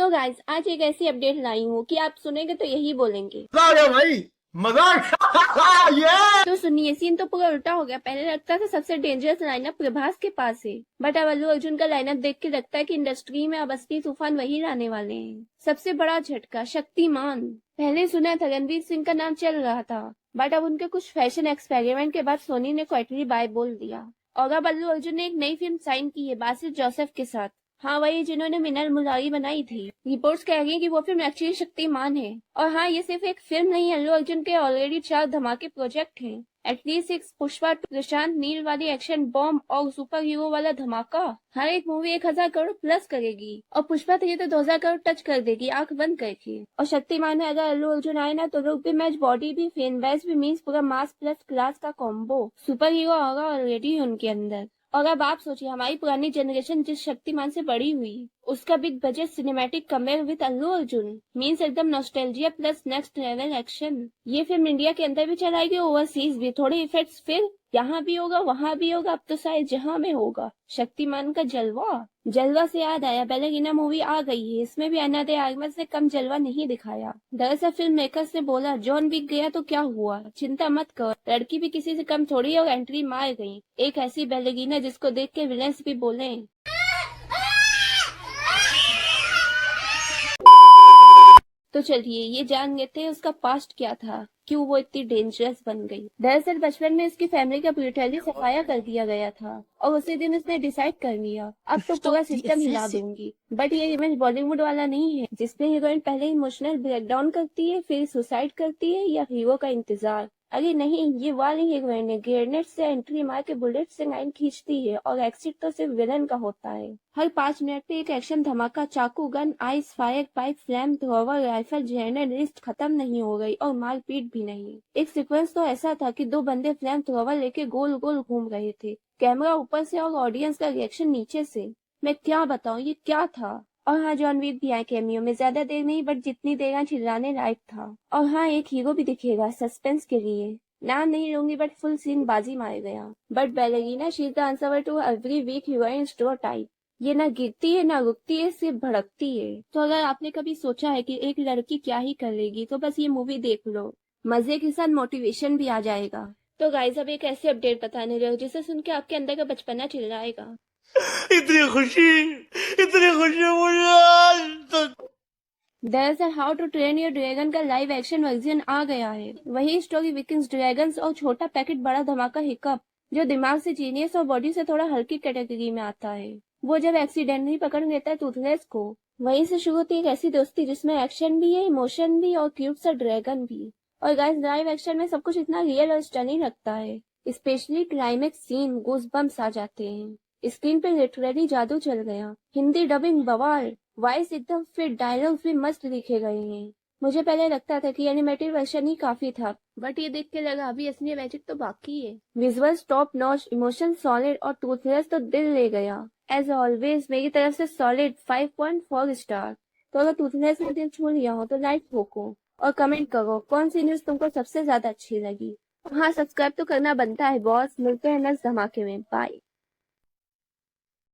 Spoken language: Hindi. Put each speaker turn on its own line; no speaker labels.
तो गाइस आज एक ऐसी अपडेट लाई हूँ कि आप सुनेंगे तो यही बोलेंगे
भाई मजाक ये
तो सुनिए। सीन तो पूरा उल्टा हो गया। पहले लगता था सबसे डेंजरस लाइनअप प्रभास के पास है, बट अब अल्लू अर्जुन का लाइनअप देख के लगता है कि इंडस्ट्री में अब असली तूफान वही लाने वाले हैं। सबसे बड़ा झटका शक्तिमान। पहले सुना था रणवीर सिंह का नाम चल रहा था, बट अब उनके कुछ फैशन एक्सपेरिमेंट के बाद सोनी ने क्वाइटली बाय बोल दिया और अब अल्लू अर्जुन ने एक नई फिल्म साइन की है बासित जोसेफ के साथ। हाँ, वही जिन्होंने मिनल मुरारी बनाई थी। रिपोर्ट्स कह रही हैं कि वो फिल्म एक्चुअली शक्तिमान है। और हाँ, ये सिर्फ एक फिल्म नहीं, अल्लू अर्जुन के ऑलरेडी 4 धमाके प्रोजेक्ट हैं। एटलीस्ट एक पुष्पा 2, प्रशांत नील वाली एक्शन बॉम्ब और सुपर हीरो वाला धमाका। हर एक मूवी 1000 करोड़ प्लस करेगी और पुष्पा 3 तो 2000 करोड़ टच कर देगी आंख बंद करके। और शक्तिमान में अगर अल्लू अर्जुन आए ना तो लुक भी मैच, बॉडी भी, फैन बेस भी, मीन्स पूरा मास प्लस क्लास का कॉम्बो। सुपर हीरो होगा ऑलरेडी उनके अंदर। और अब आप सोचिए, हमारी पुरानी जनरेशन जिस शक्तिमान से बड़ी हुई, उसका big budget cinematic comeback with Allu Arjun means एकदम nostalgia plus next level action. ये फिल्म इंडिया के अंदर भी चलाएगी, ओवरसीज भी। थोड़े इफेक्ट्स फिर यहाँ भी होगा वहाँ भी होगा, अब तो शायद जहाँ में होगा। शक्तिमान का जलवा। जलवा से याद आया, बैलेरिना मूवी आ गई है, इसमें भी अन्ना दे आर्मस से कम जलवा नहीं दिखाया। दरअसल फिल्म मेकर्स ने बोला जॉन विक गया तो क्या हुआ, चिंता मत कर, लड़की भी किसी से कम थोड़ी है और एंट्री मार गई। एक ऐसी बैलेरिना जिसको देख के विलेंस भी बोले। तो चलिए ये जान लेते हैं उसका पास्ट क्या था, क्यों वो इतनी डेंजरस बन गई। दरअसल बचपन में उसकी फैमिली का ब्रूटली सफाया कर दिया गया था और उसी दिन उसने डिसाइड कर लिया अब तो पूरा सिस्टम हिला दूंगी। बट ये इमेज बॉलीवुड वाला नहीं है जिसमें हीरोइन पहले इमोशनल ब्रेकडाउन करती है, फिर सुसाइड करती है या हीरो का इंतजार। अरे नहीं, ये वाली हीरोइन है, ग्रेनेड से एंट्री मार के बुलेट से लाइन खींचती है और एक्सिट तो सिर्फ विलन का होता है। हर 5 मिनट पे एक एक्शन धमाका, चाकू, gun, ice, fire, pipe, flame thrower, rifle, grenade, list खत्म नहीं हो गई और मारपीट भी नहीं। एक सीक्वेंस तो ऐसा था कि 2 बंदे फ्लैम थ्रोवर लेके गोल गोल घूम रहे थे, कैमरा ऊपर से और ऑडियंस का रिएक्शन नीचे से। मैं क्या बताऊं ये क्या था। और हाँ, जॉन विक भी आए कैमियो में, ज्यादा देर नहीं बट जितनी देर चिल्लाने लायक था। और हाँ, एक हीरो भी दिखेगा सस्पेंस के लिए, नाम नहीं लूंगी बट फुल सीन बाजी मार गया। But ballerina she is the answer to every weak heroine stereotype. ये ना गिरती है ना रुकती है, सिर्फ भड़कती है। तो अगर आपने कभी सोचा है कि एक लड़की क्या ही कर लेगी तो बस ये मूवी देख लो, मजे के साथ मोटिवेशन भी आ जाएगा। तो गाइस अब एक ऐसी अपडेट बताने रहे हो जिसे सुन के आपके अंदर का बचपना चिल्लाएगा।
इतनी खुशी मुझे आज तक।
दरअसल how to train your dragon का लाइव एक्शन वर्जन आ गया है। वही स्टोरी विकिंग्स ड्रैगन्स और छोटा पैकेट बड़ा धमाका हिकअप, जो दिमाग से जीनियस और बॉडी से थोड़ा हल्की कैटेगरी में आता है। वो जब एक्सीडेंटली पकड़ लेता है टूथलेस को, वहीं से शुरू होती है एक ऐसी दोस्ती जिसमें एक्शन भी है, इमोशन भी और क्यूट सा ड्रैगन भी। और गाइस लाइव एक्शन में सब कुछ इतना रियल और स्टनिंग लगता है, स्पेशली क्लाइमेक्स सीन, गूज़बम्प्स आ जाते हैं। स्क्रीन पे लिटरली जादू चल गया। हिंदी डबिंग बवाल, वॉइस एकदम फिट, डायलॉग्स भी मस्त लिखे गए हैं। मुझे पहले लगता था कि एनिमेटेड वर्जन ही काफी था, बट ये देख के लगा अभी असली मैजिक तो बाकी है। Visuals top notch, emotion solid और टूथलेस तो दिल ले गया। एज ऑलवेज मेरी तरफ से सॉलिड 5.4 स्टार। तो अगर टूथलेस ने दिल छू लिया हो तो लाइक ठोको और कमेंट करो कौन सी न्यूज तुमको सबसे ज्यादा अच्छी लगी। हाँ, सब्सक्राइब तो करना बनता है बॉस। मिलते हैं नेक्स्ट धमाके में, बाय।